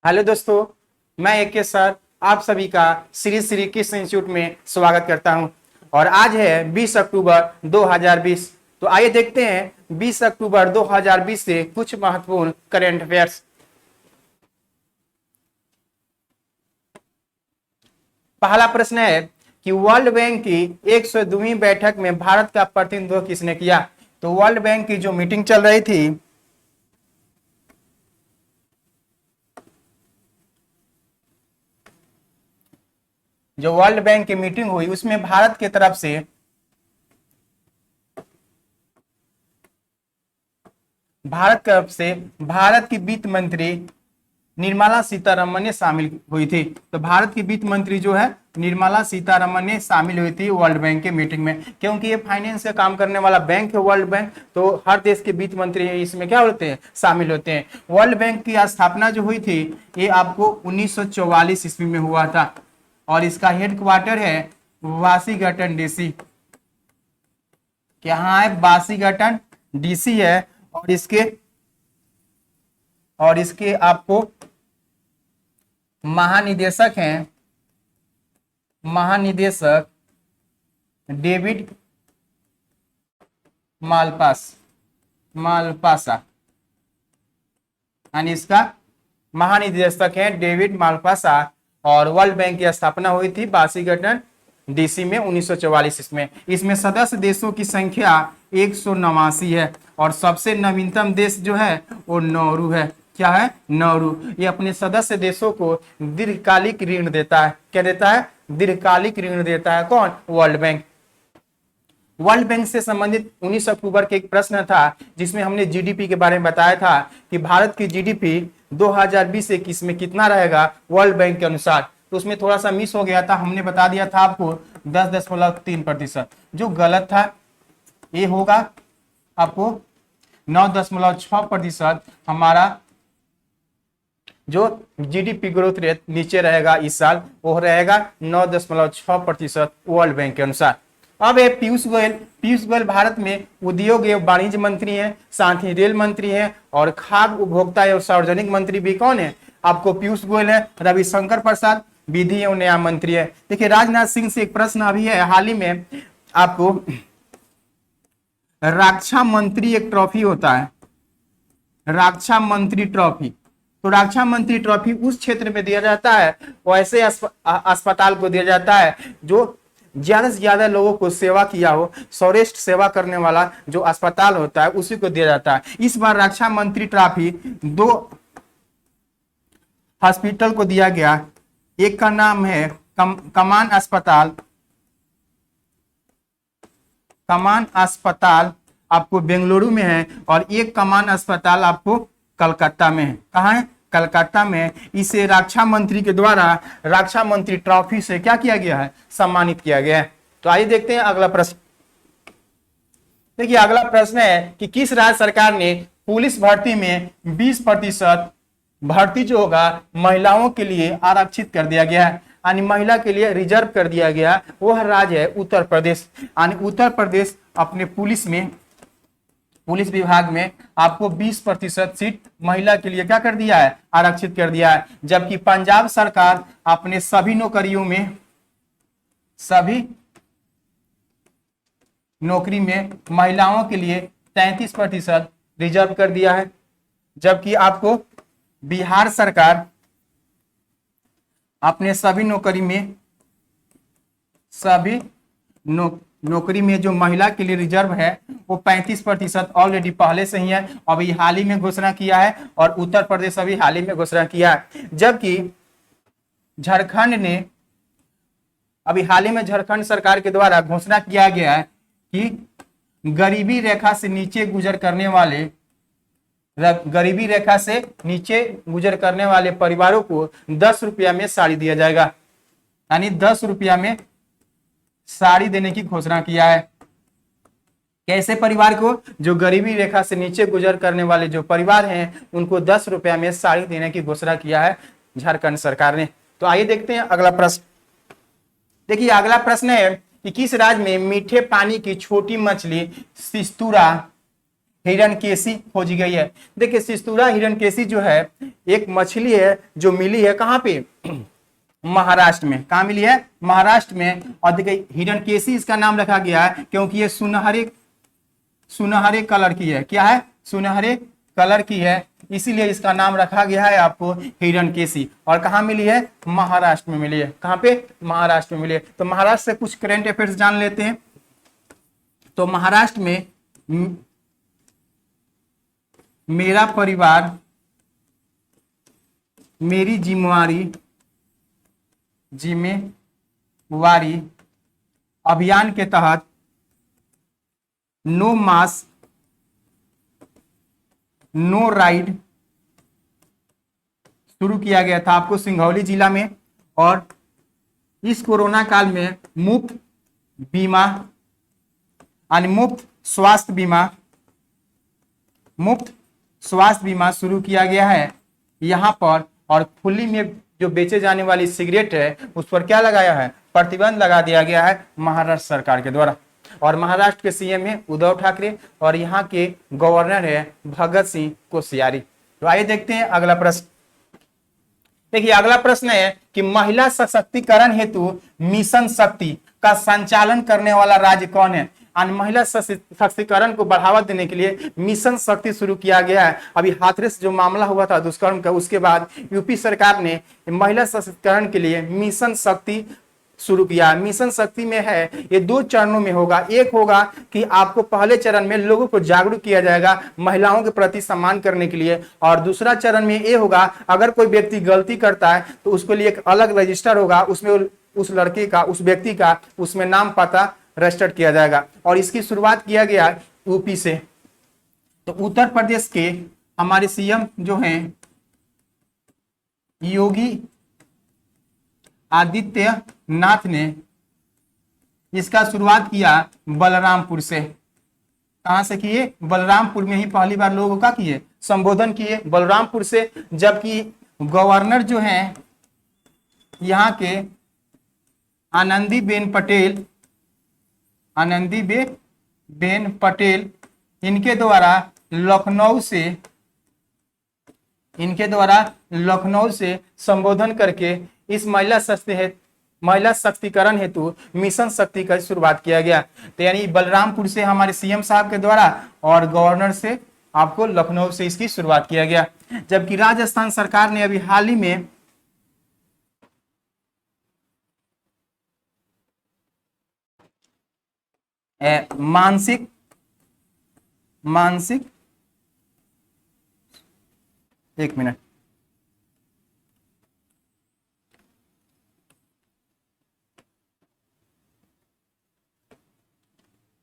Hello दोस्तों, मैं AK sir आप सभी का श्री श्री कृष्ण इंस्टीट्यूट में स्वागत करता हूं। और आज है 20 अक्टूबर 2020। तो आइए देखते हैं 20 अक्टूबर 2020 से कुछ महत्वपूर्ण करंट अफेयर्स। पहला प्रश्न है कि वर्ल्ड बैंक की 102वीं बैठक में भारत का प्रतिनिधित्व किसने किया। तो वर्ल्ड बैंक की जो मीटिंग चल रही थी, जो वर्ल्ड बैंक की मीटिंग हुई उसमें भारत की तरफ से भारत की वित्त मंत्री निर्मला सीतारमण ने शामिल हुई थी। तो भारत की वित्त मंत्री जो है निर्मला सीतारमण ने शामिल हुई थी वर्ल्ड बैंक के मीटिंग में, क्योंकि ये फाइनेंस का काम करने वाला बैंक है वर्ल्ड बैंक। तो हर देश के वित्त मंत्री इसमें क्या होते हैं, शामिल होते हैं। वर्ल्ड बैंक की स्थापना जो हुई थी ये आपको 1944 ईस्वी में हुआ था और इसका हेडक्वार्टर है वाशिंगटन डीसी। यहाँ है वाशिंगटन डीसी है और इसके आपको महानिदेशक डेविड मालपासा यानी इसका महानिदेशक है डेविड मालपासा। और वर्ल्ड बैंक की स्थापना हुई थी वाशिंगटन डीसी में 1944 में। इसमें सदस्य देशों की संख्या 189 है और सबसे नवीनतम देश जो है वो नौरू है। क्या है? नौरू। ये अपने सदस्य देशों को दीर्घकालिक ऋण देता है। क्या देता है? दीर्घकालिक ऋण देता है। कौन? World bank. वर्ल्ड बैंक से संबंधित 19 अक्टूबर के एक प्रश्न था जिसमें हमने जीडीपी के बारे में बताया था कि भारत की जीडीपी 2020-21 में कितना रहेगा वर्ल्ड बैंक के अनुसार। तो उसमें थोड़ा सा मिस हो गया था, हमने बता दिया था आपको 10.3%। जो गलत था ये होगा आपको 9.6%। हमारा जो जीडीपी ग्रोथ रेट नीचे रहेगा इस साल वो रहेगा 9.6% वर्ल्ड बैंक के अनुसार। अब है पीयूष गोयल भारत में उद्योग एवं वाणिज्य मंत्री हैं, साथ ही रेल मंत्री हैं और खाद्य उपभोक्ता एवं सार्वजनिक मंत्री भी कौन है? आपको पीयूष गोयल है। रविशंकर प्रसाद विधि एवं न्याय मंत्री है। देखिए राजनाथ सिंह से एक प्रश्न अभी है हाल ही में, आपको रक्षा मंत्री एक ट्रॉफी होता है, रक्षा मंत्री ट्रॉफी। तो रक्षा मंत्री ट्रॉफी उस क्षेत्र में दिया जाता है, वैसे अस्पताल को दिया जाता है जो ज्यादा से ज्यादा लोगों को सेवा किया हो, सर्वश्रेष्ठ सेवा करने वाला जो अस्पताल होता है उसी को दिया जाता है। इस बार रक्षा मंत्री ट्रॉफी 2 हॉस्पिटल को दिया गया। एक का नाम है कमान अस्पताल आपको बेंगलुरु में है और एक कमान अस्पताल आपको कलकत्ता में है। कहाँ है? कलकत्ता में। इसे रक्षा मंत्री के द्वारा रक्षा मंत्री ट्रॉफी से क्या किया गया है? सम्मानित किया गया है। तो आइए देखते हैं अगला प्रश्न। देखिए अगला प्रश्न है कि किस राज्य सरकार ने पुलिस भर्ती में 20% भर्ती जो होगा महिलाओं के लिए आरक्षित कर दिया गया है, यानी महिला के लिए रिजर्व कर दिया गया। वह राज्य है उत्तर प्रदेश। यानी उत्तर प्रदेश अपने पुलिस विभाग में आपको 20% सीट महिला के लिए क्या कर दिया है? आरक्षित कर दिया है। जबकि पंजाब सरकार अपने सभी नौकरी में महिलाओं के लिए 33% रिजर्व कर दिया है। जबकि आपको बिहार सरकार अपने सभी नौकरी में जो महिला के लिए रिजर्व है वो 35% ऑलरेडी पहले से ही है, अभी हाल ही में घोषणा किया है। और उत्तर प्रदेश अभी हाल ही में घोषणा किया है। जबकि झारखंड ने अभी हाल ही में झारखंड सरकार के द्वारा घोषणा किया गया है कि गरीबी रेखा से नीचे गुजर करने वाले परिवारों को 10 रुपया में साड़ी दिया जाएगा। यानी 10 रुपया में साड़ी देने की घोषणा किया है। कैसे परिवार को? जो गरीबी रेखा से नीचे गुजर करने वाले जो परिवार हैं उनको 10 रुपया में साड़ी देने की घोषणा किया है झारखंड सरकार ने। तो आइए देखते हैं अगला प्रश्न। देखिए अगला प्रश्न है कि किस राज्य में मीठे पानी की छोटी मछली सिस्तूरा हिरण्यकेशी खोजी गई है। देखिए शिस्तूरा हिरण्यकेशी जो है एक मछली है जो मिली है कहाँ पे, महाराष्ट्र में। कहाँ मिली है, महाराष्ट्र में। और देखिए हिरण्यकेशी इसका नाम रखा गया है क्योंकि ये सुनहरे कलर की है। क्या है, सुनहरे कलर की है, इसीलिए इसका नाम रखा गया है आपको हिरण्यकेशी। और कहाँ मिली है, महाराष्ट्र में मिली है। कहाँ पे, महाराष्ट्र में मिली है। तो महाराष्ट्र से कुछ करंट अफेयर्स जान लेते हैं। तो महाराष्ट्र में मेरा परिवार मेरी जिम्मेवारी अभियान के तहत नो मास्क नो राइड शुरू किया गया था आपको सिंगरौली जिला में। और इस कोरोना काल में मुफ्त बीमा यानी मुफ्त स्वास्थ्य बीमा शुरू किया गया है यहाँ पर। और खुली में जो बेचे जाने वाली सिगरेट है उस पर क्या लगाया है, प्रतिबंध लगा दिया गया है महाराष्ट्र सरकार के द्वारा। और महाराष्ट्र के सीएम है उद्धव ठाकरे और यहाँ के गवर्नर है भगत सिंह कोश्यारी। तो आइए देखते हैं अगला प्रश्न। देखिए अगला प्रश्न है कि महिला सशक्तिकरण हेतु मिशन शक्ति का संचालन करने वाला राज्य कौन है। और महिला सशक्तिकरण को बढ़ावा देने के लिए मिशन शक्ति शुरू किया गया है। अभी हाथरस जो मामला हुआ था दुष्कर्म का, उसके बाद यूपी सरकार ने महिला सशक्तिकरण के लिए मिशन शक्ति शुरू किया। मिशन शक्ति में है ये 2 चरणों में होगा। एक होगा कि आपको पहले चरण में लोगों को जागरूक किया जाएगा महिलाओं के प्रति सम्मान करने के लिए, और दूसरा चरण में ये होगा अगर कोई व्यक्ति गलती करता है तो उसके लिए एक अलग रजिस्टर होगा, उसमें उस लड़के का, उस व्यक्ति का उसमें नाम पता रजिस्टर किया जाएगा। और इसकी शुरुआत किया गया यूपी से। तो उत्तर प्रदेश के हमारे सीएम जो हैं योगी आदित्यनाथ ने इसका शुरुआत किया बलरामपुर से। कहां से किए, बलरामपुर में ही पहली बार लोगों का किए संबोधन किए बलरामपुर से। जबकि गवर्नर जो हैं यहाँ के आनंदीबेन पटेल इनके द्वारा लखनऊ से संबोधन करके इस महिला शक्तिकरण हेतु मिशन शक्ति का शुरुआत किया गया। तो यानी बलरामपुर से हमारे सीएम साहब के द्वारा और गवर्नर से आपको लखनऊ से इसकी शुरुआत किया गया। जबकि राजस्थान सरकार ने अभी हाल ही में मानसिक एक मिनट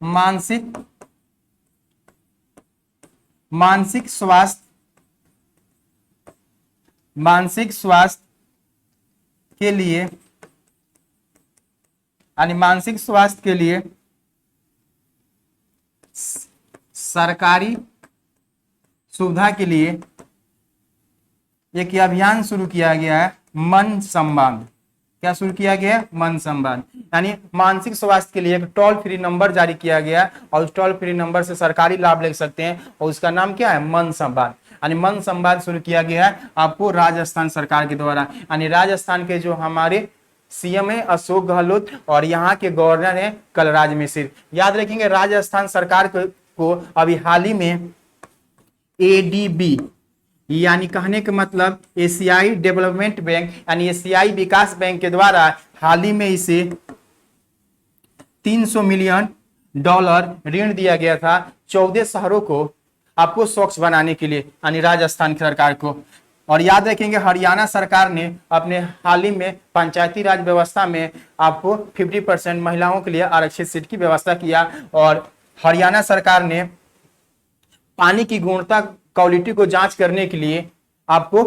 मानसिक स्वास्थ्य के लिए यानी मानसिक स्वास्थ्य के लिए सरकारी सुविधा के लिए एक अभियान शुरू किया गया है मन संवाद। क्या शुरू किया गया है, मन संवाद। यानी मानसिक स्वास्थ्य के लिए एक टोल फ्री नंबर जारी किया गया और उस टोल फ्री नंबर से सरकारी लाभ ले सकते हैं और उसका नाम क्या है, मन संवाद। यानी मन संवाद शुरू किया गया है आपको राजस्थान सरकार के द्वारा। यानी राजस्थान के जो हमारे सीएम है अशोक गहलोत और यहाँ के गवर्नर है कलराज मिश्र। याद रखेंगे राजस्थान सरकार को अभी हाल ही में एडीबी यानी कहने का मतलब एशियाई डेवलपमेंट बैंक यानी एशियाई विकास बैंक के द्वारा हाल ही में इसे $300 मिलियन ऋण दिया गया था 14 शहरों को आपको स्वच्छ बनाने के लिए यानी राजस्थान सरकार को। और याद रखेंगे हरियाणा सरकार ने अपने हाल ही में पंचायती राज व्यवस्था में आपको 50% महिलाओं के लिए आरक्षित सीट की व्यवस्था किया। और हरियाणा सरकार ने पानी की गुणवत्ता क्वालिटी को जांच करने के लिए आपको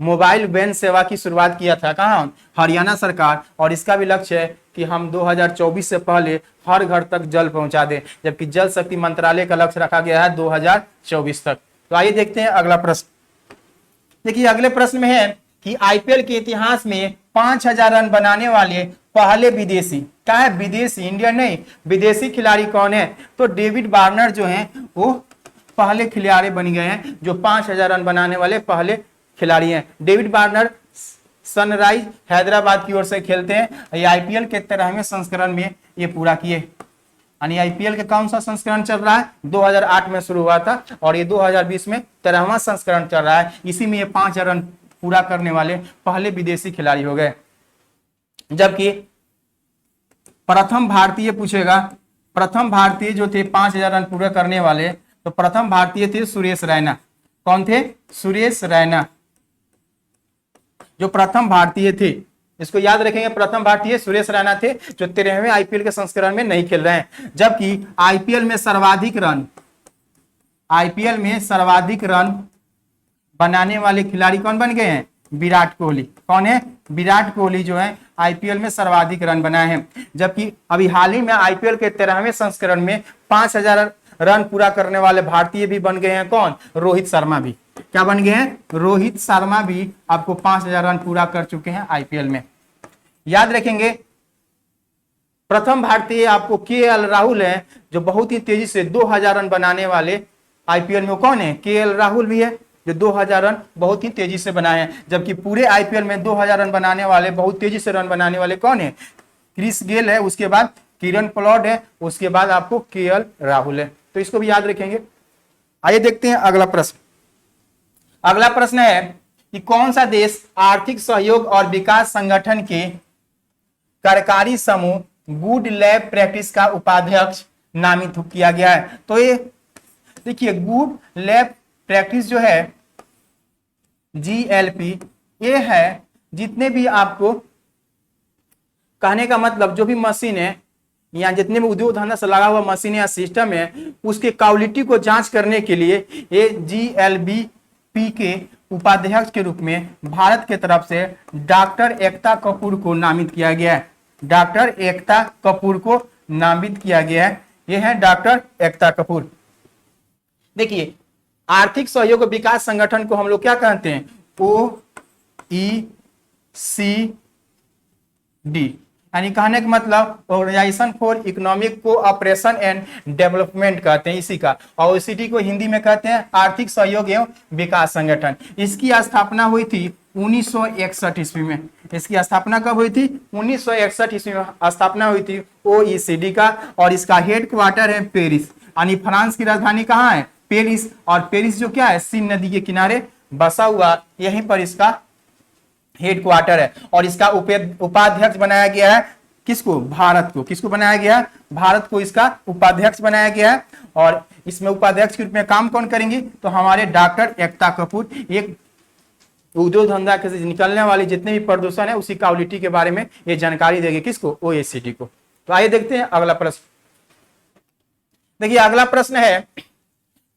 मोबाइल वैन सेवा की शुरुआत किया था। कहाँ, हरियाणा सरकार। और इसका भी लक्ष्य है कि हम 2024 से पहले हर घर तक जल पहुंचा दें, जबकि जल शक्ति मंत्रालय का लक्ष्य रखा गया है 2024 तक। तो आइए देखते हैं अगला प्रश्न। देखिए अगले प्रश्न में है कि आईपीएल के इतिहास में 5000 रन बनाने वाले पहले विदेशी, क्या है, विदेशी, इंडियन नहीं, विदेशी खिलाड़ी कौन है। तो डेविड वार्नर जो है वो पहले खिलाड़ी बन गए हैं, जो 5000 रन बनाने वाले पहले खिलाड़ी हैं। डेविड वार्नर सनराइज हैदराबाद की ओर से खेलते हैं। ये आईपीएल के 13वें संस्करण में ये पूरा किए। यानी आईपीएल के कौन सा संस्करण चल रहा है? 2008 में शुरू हुआ था और ये 2020 में 13वां संस्करण चल रहा है। इसी में ये 5000 रन पूरा करने वाले पहले विदेशी खिलाड़ी हो गए। जबकि प्रथम भारतीय पूछेगा, प्रथम भारतीय जो थे 5000 रन पूरा करने वाले, तो प्रथम भारतीय थे सुरेश रैना। कौन थे? सुरेश रैना जो प्रथम भारतीय थे। इसको याद रखेंगे, प्रथम भारतीय सुरेश रैना थे जो 13वें आईपीएल के संस्करण में नहीं खेल रहे हैं। जबकि आईपीएल में सर्वाधिक रन बनाने वाले खिलाड़ी कौन बन गए हैं? विराट कोहली। कौन है? विराट कोहली जो है आईपीएल में सर्वाधिक रन बनाए हैं। जबकि अभी हाल ही में आईपीएल के 13वें संस्करण में 5000 रन पूरा करने वाले भारतीय भी बन गए हैं। कौन? रोहित शर्मा भी। क्या बन गए हैं? रोहित शर्मा भी आपको 5000 रन पूरा कर चुके हैं आईपीएल में। याद रखेंगे, प्रथम भारतीय आपको केएल राहुल है जो बहुत ही तेजी से 2000 रन बनाने वाले आईपीएल में। कौन है? केएल राहुल भी है जो 2000 रन बहुत ही तेजी से बनाए हैं। जबकि पूरे आईपीएल में 2000 रन बनाने वाले, बहुत तेजी से रन बनाने वाले कौन है? क्रिस गेल है, उसके बाद किरण पोलार्ड है, उसके बाद आपको केएल राहुल है। तो इसको भी याद रखेंगे। आइए देखते हैं अगला प्रश्न। अगला प्रश्न है कि कौन सा देश आर्थिक सहयोग और विकास संगठन के कार्यकारी समूह गुड लैब प्रैक्टिस का उपाध्यक्ष नामित किया गया है? तो ये देखिए, गुड लैब प्रैक्टिस जो है GLP, ये है जितने भी आपको, कहने का मतलब जो भी मशीन है या जितने भी उद्योग धंधा से लगा हुआ मशीन या सिस्टम है, उसके क्वालिटी को जांच करने के लिए ये GLBP के उपाध्यक्ष के रूप में भारत के तरफ से डॉक्टर एकता कपूर को नामित किया गया है। डॉक्टर एकता कपूर को नामित किया गया है। ये है डॉक्टर एकता कपूर। देखिए, आर्थिक सहयोग और विकास संगठन को हम लोग क्या कहते हैं? OECD, यानी कहने का मतलब organisation for economic cooperation and development कहते हैं इसी का। और OECD को हिंदी में कहते हैं आर्थिक सहयोग एवं विकास संगठन। इसकी स्थापना हुई थी 1961 ईस्वी में। इसकी स्थापना कब हुई थी? 1961 ईस्वी में स्थापना हुई थी OECD का। और इसका हेड क्वार्टर है पेरिस, यानी फ्रांस की राजधानी कहाँ है? पेरिस। और पेरिस जो क्या है? सीन नदी के किनारे बसा हुआ, यहीं पर इसका हेड क्वार्टर है। और इसका उपाध्यक्ष बनाया गया है किसको? भारत को। किसको बनाया गया? भारत को इसका उपाध्यक्ष बनाया गया है। और इसमें उपाध्यक्ष के रूप में काम कौन करेंगी? तो हमारे डॉक्टर एकता कपूर। एक उद्योग धंधा से निकलने वाली जितने भी प्रदूषण है उसी क्वालिटी के बारे में ये जानकारी देगी किसको? OECD को। तो आइए देखते हैं अगला प्रश्न। देखिए, अगला प्रश्न है,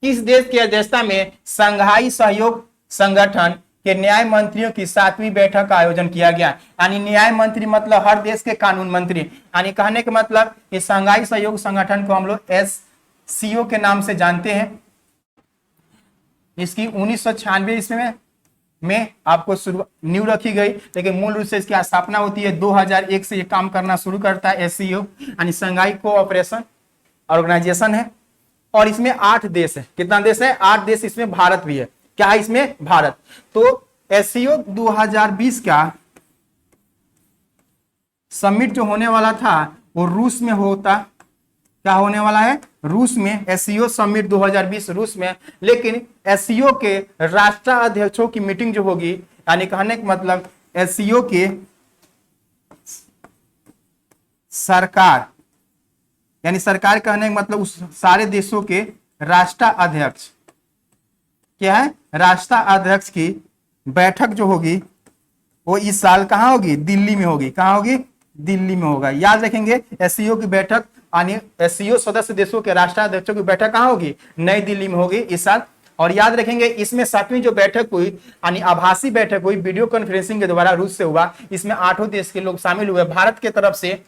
किस देश की अध्यक्षता में संघाई सहयोग संगठन के न्याय मंत्रियों की 7वीं बैठक का आयोजन किया गया? यानी न्याय मंत्री मतलब हर देश के कानून मंत्री। यानी कहने का मतलब इस संघाई सहयोग संगठन को हम लोग SCO के नाम से जानते हैं। इसकी 1996 ईस्वी में आपको नींव रखी गई, लेकिन मूल रूप से इसकी स्थापना होती है 2001 से ये काम करना शुरू करता है। SCO यानी संघाई कोऑपरेशन ऑर्गेनाइजेशन है। और इसमें 8 देश है। कितना देश है? 8 देश। इसमें भारत भी है। क्या है इसमें? भारत। तो SCO 2020 का समिट जो होने वाला था वो रूस में होता। क्या होने वाला है? रूस में। SCO समिट 2020 रूस में। लेकिन SCO के राष्ट्राध्यक्षों की मीटिंग जो होगी, यानी कहने का मतलब SCO के सरकार, यानी सरकार कहने का मतलब उस सारे देशों के राष्ट्राध्यक्ष, क्या है? राष्ट्राध्यक्ष की बैठक जो होगी वो इस साल कहां होगी? दिल्ली में होगी। कहां होगी? दिल्ली में होगा। याद रखेंगे, SCO की बैठक यानी SCO सदस्य देशों के राष्ट्राध्यक्षों की बैठक कहां होगी? नई दिल्ली में होगी इस साल। और याद रखेंगे, इसमें 7वीं जो बैठक हुई यानी आभासी बैठक हुई, वीडियो कॉन्फ्रेंसिंग के द्वारा रूस से हुआ। इसमें 8 देश के लोग शामिल हुए भारत के तरफ से।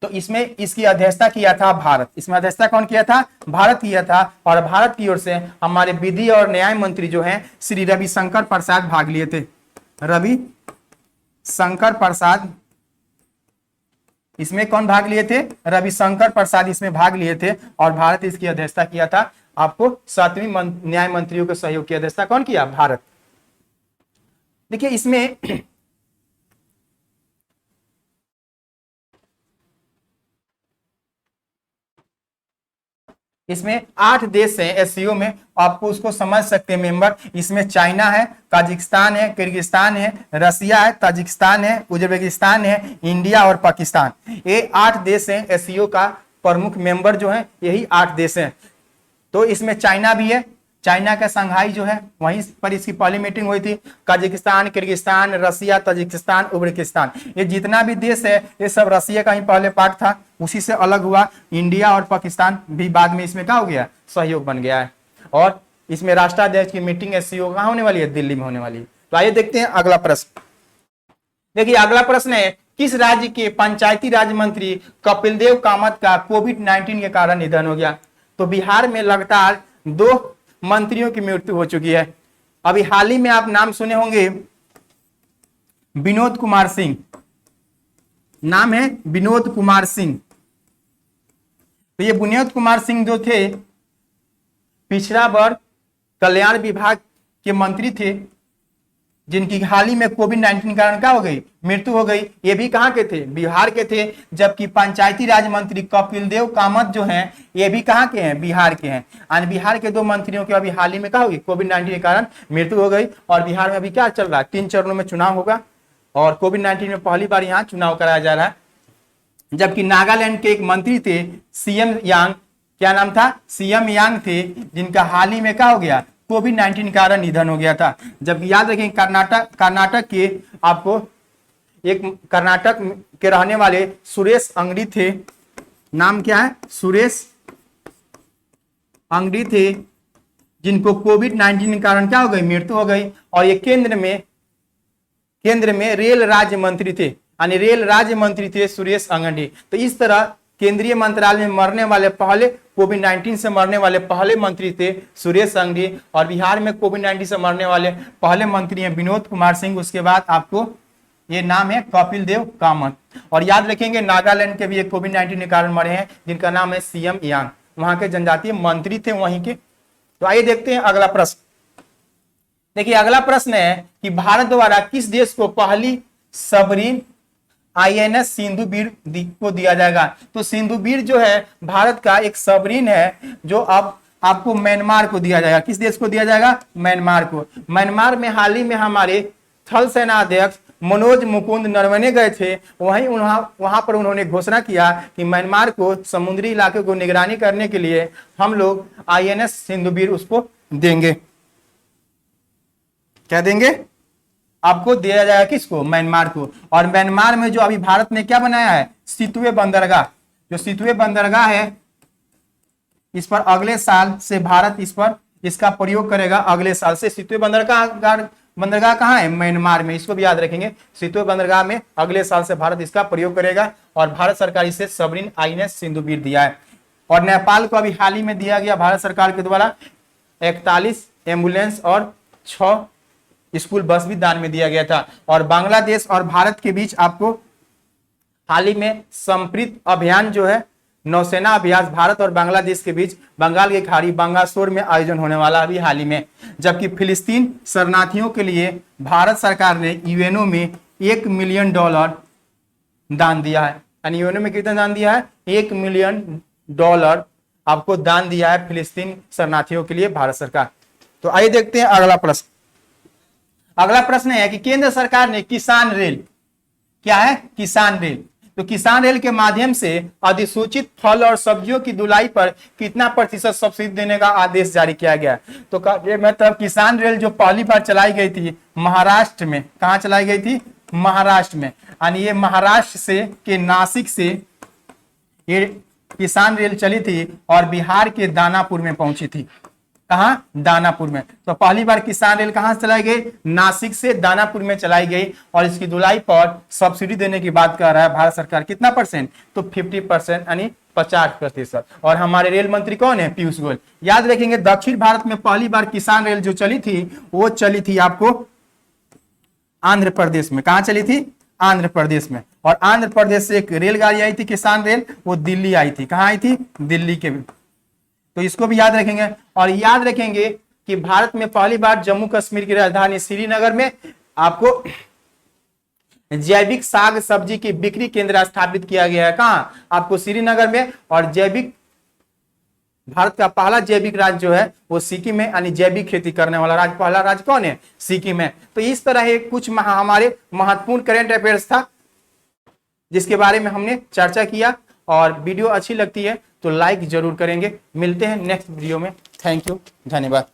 तो इसमें इसकी अध्यक्षता किया था भारत। इसमें अध्यक्षता कौन किया था? भारत किया था। और भारत की ओर से हमारे विधि और न्याय मंत्री जो हैं श्री रविशंकर प्रसाद भाग लिए थे। रविशंकर प्रसाद, इसमें कौन भाग लिए थे? रविशंकर प्रसाद इसमें भाग लिए थे और भारत इसकी अध्यक्षता किया था। आपको 7वीं न्याय मंत्रियों को सहयोग की अध्यक्षता कौन किया? भारत। देखिए इसमें 8 देश हैं एससीओ में, आपको उसको समझ सकते हैं मेंबर। इसमें चाइना है, ताजिकिस्तान है, किर्गिस्तान है, रसिया है, ताजिकिस्तान है, उज्बेकिस्तान है, इंडिया और पाकिस्तान। ये 8 देश हैं एससीओ का प्रमुख मेंबर जो है, यही 8 देश हैं। तो इसमें चाइना भी है, चाइना का संघाई जो है वहीं पर इसकी पहली मीटिंग हुई थी। ताजिकिस्तान, किर्गिस्तान, रसिया, ताजिकिस्तान, उज्बेकिस्तान, ये जितना भी देश है ये सब रसिया का ही पहले पार्ट था, उसी से अलग हुआ। इंडिया और पाकिस्तान भी बाद में इसमें क्या हो गया? सहयोग बन गया है। और इसमें राष्ट्राध्यक्ष की मीटिंग एससीओ कहाँ होने वाली है? दिल्ली में होने वाली है। तो आइए देखते हैं अगला प्रश्न। देखिए अगला प्रश्न है, किस राज्य के पंचायती राज मंत्री कपिल देव कामत का कोविड-19 के कारण निधन हो गया? तो बिहार में लगातार 2 मंत्रियों की मृत्यु हो चुकी है। अभी हाल ही में आप नाम सुने होंगे विनोद कुमार सिंह, नाम है विनोद कुमार सिंह। तो ये विनोद कुमार सिंह जो थे पिछड़ा वर्ग कल्याण विभाग के मंत्री थे, जिनकी हाल ही में कोविड-19 कारण क्या हो गई? मृत्यु हो गई। ये भी कहां के थे? बिहार के थे। जबकि पंचायती राज मंत्री कपिल देव कामत जो हैं ये भी कहां के हैं? बिहार के हैं। और बिहार के 2 मंत्रियों की अभी हाल ही में क्या होगी? कोविड-19 के कारण मृत्यु हो गई। और बिहार में अभी क्या चल रहा है? 3 चरणों में चुनाव होगा और कोविड-19 में पहली बार यहाँ चुनाव कराया जा रहा है। जबकि नागालैंड के एक मंत्री थे सीएम यांग, क्या नाम था? सीएम यांग थे, जिनका हाल ही में क्या हो गया? कोविड-19 कारण निधन हो गया था। जबकि याद रखें कर्नाटक के आपको एक कर्नाटक के रहने वाले सुरेश अंगड़ी थे, नाम क्या है? सुरेश अंगड़ी थे, जिनको कोविड-19 के कारण क्या हो गई? मृत्यु हो गई। और ये केंद्र में रेल राज्य मंत्री थे, यानी रेल राज्य मंत्री थे सुरेश अंगड़ी। तो इस तरह केंद्रीय मंत्रालय में मरने वाले पहले, कोविड-19 से मरने वाले पहले मंत्री थे सुरेश अंगड़ी। और बिहार में कोविड-19 से मरने वाले पहले मंत्री हैं विनोद कुमार सिंह। उसके बाद आपको ये नाम है कपिल देव कामत। और याद रखेंगे नागालैंड के भी एक कोविड-19 के कारण मरे हैं, जिनका नाम है सीएम यांग, वहां के जनजातीय मंत्री थे वहीं के। तो आइए देखते हैं अगला प्रश्न। देखिए अगला प्रश्न है कि भारत द्वारा किस देश को पहली सबमरीन INS सिंधुवीर को दिया जाएगा? तो सिंधुवीर जो है भारत का एक सबमरीन है, जो अब आपको म्यांमार को दिया जाएगा। किस देश को दिया जाएगा? म्यांमार को। म्यांमार में हाल ही में हमारे थल सेना अध्यक्ष मनोज मुकुंद नरवणे गए थे, वहां पर उन्होंने घोषणा किया कि म्यांमार को समुद्री इलाके को निगरानी करने के लिए हम लोग INS सिंधुवीर उसको देंगे। क्या देंगे? आपको दिया जाएगा। किसको? म्यांमार को। और म्यांमार में जो अभी भारत ने क्या बनाया है? सितुए बंदरगाह। जो सितुए बंदरगाह है, इस पर अगले साल से भारत इसका प्रयोग करेगा। अगले साल से सितुए बंदरगाह कहाँ है? म्यांमार में। इसको भी याद रखेंगे, सितुए बंदरगाह में अगले साल से भारत इसका प्रयोग करेगा। और भारत सरकार इसे सबमरीन INS सिंधुवीर दिया है। और नेपाल को अभी हाल ही में दिया गया भारत सरकार के द्वारा 41 एम्बुलेंस और 6 स्कूल बस भी दान में दिया गया था। और बांग्लादेश और भारत के बीच आपको हाल ही में संप्रीत अभियान जो है, नौसेना अभ्यास भारत और बांग्लादेश के बीच बंगाल की खाड़ी बांगासोर में आयोजन होने वाला अभी हाल ही में। जबकि फिलिस्तीन शरणार्थियों के लिए भारत सरकार ने यूएनओ में $1 मिलियन दान दिया है। यानी यूएनओ में कितना दान दिया है? $1 मिलियन आपको दान दिया है फिलिस्तीन शरणार्थियों के लिए भारत सरकार। तो आइए देखते हैं अगला प्रश्न। अगला प्रश्न है कि केंद्र सरकार ने किसान रेल, क्या है? किसान रेल। तो किसान रेल के माध्यम से अधिसूचित फल और सब्जियों की ढुलाई पर कितना प्रतिशत सब्सिडी देने का आदेश जारी किया गया? तो मतलब किसान रेल जो पहली बार चलाई गई थी महाराष्ट्र में, कहां चलाई गई थी? महाराष्ट्र में। यानी ये महाराष्ट्र से के नासिक से ये किसान रेल चली थी और बिहार के दानापुर में पहुंची थी। कहां? दानापुर में। तो पहली बार किसान रेल कहां से चलाई गई? नासिक से दानापुर में चलाई गई। और इसकी ढुलाई पर सब्सिडी देने की बात कर रहा है भारत सरकार। कितना %? तो 50%, यानी 50%। और हमारे रेल मंत्री कौन है? पीयूष गोयल। याद रखेंगे दक्षिण भारत में पहली बार किसान रेल जो चली थी वो चली थी आपको आंध्र प्रदेश में। कहां चली थी? आंध्र प्रदेश में। और आंध्र प्रदेश से एक रेलगाड़ी आई थी किसान रेल, वो दिल्ली आई थी। कहां आई थी? दिल्ली के तो इसको भी याद रखेंगे। और याद रखेंगे कि भारत में पहली बार जम्मू कश्मीर की राजधानी श्रीनगर में आपको जैविक साग सब्जी की बिक्री केंद्र स्थापित किया गया है। कहां? आपको श्रीनगर में। और जैविक भारत का पहला जैविक राज्य जो है वो सिक्किम है, यानी जैविक खेती करने वाला राज्य पहला राज्य कौन है? सिक्किम है। तो इस तरह कुछ हमारे महत्वपूर्ण करंट अफेयर्स था जिसके बारे में हमने चर्चा किया। और वीडियो अच्छी लगती है तो लाइक जरूर करेंगे। मिलते हैं नेक्स्ट वीडियो में। थैंक यू, धन्यवाद।